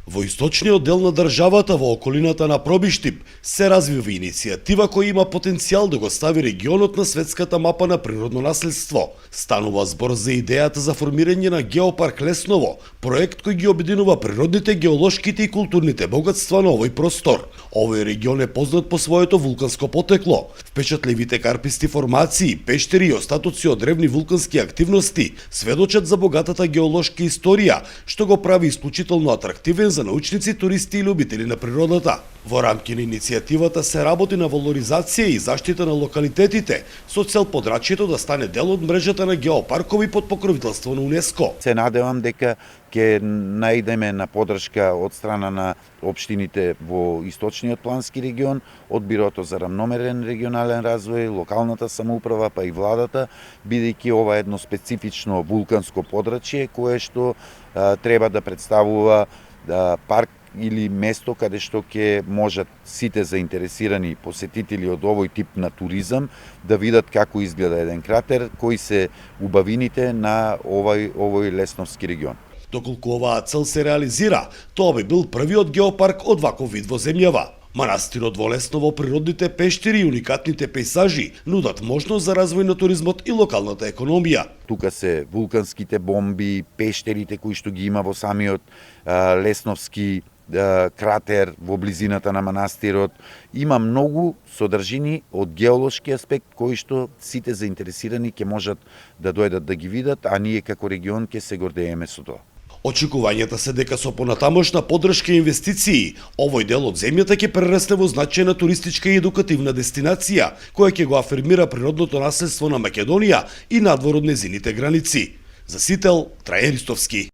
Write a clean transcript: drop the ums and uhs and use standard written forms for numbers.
Во источниот дел на државата во околината на Пробиштип се развива иницијатива која има потенцијал да го стави регионот на светската мапа на природно наследство. Станува збор за идејата за формирање на геопарк Лесново, проект кој ги обединува природните, геолошките и културните богатства на овој простор. Овој регион е познат по своето вулканско потекло, впечатливите карписти формации, пештери и остатоци од древни вулкански активности сведочат за богатата геолошка историја, што го прави исклучително атрактивен за научници, туристи и љубители на природата. Во рамки на иницијативата се работи на валоризација и заштита на локалитетите, со цел подрачјето да стане дел од мрежата на геопаркови под покровителство на УНЕСКО. Се надевам дека ќе најдеме на поддршка од страна на општините во источниот плански регион, од Бирото за рамномерен регионален развој, локалната самоуправа, па и владата, бидејќи ова е едно специфично вулканско подрачје кое што треба да представува парк или место каде што ќе можат сите заинтересирани посетители од овој тип на туризам да видат како изгледа еден кратер, кои се убавините на овој лесновски регион. Доколку оваа цел се реализира, тоа би бил првиот геопарк од ваков вид во земјава. Манастирот во Лесново, природните пештери и уникатните пейзажи нудат можност за развој на туризмот и локалната економија. Тука се вулканските бомби, пештерите кои што ги има во самиот лесновски кратер во близината на манастирот. Има многу содржини од геолошки аспект кои што сите заинтересирани ќе можат да дојдат да ги видат, а ние како регион ќе се гордееме со тоа. Очекувањата се дека со понатамошна поддршка и инвестиции, овој дел од земјата ќе прерасне во значајна туристичка и едукативна дестинација, која ќе го афирмира природното наследство на Македонија и надвор од незините граници. За Сител, Трајан Ристовски.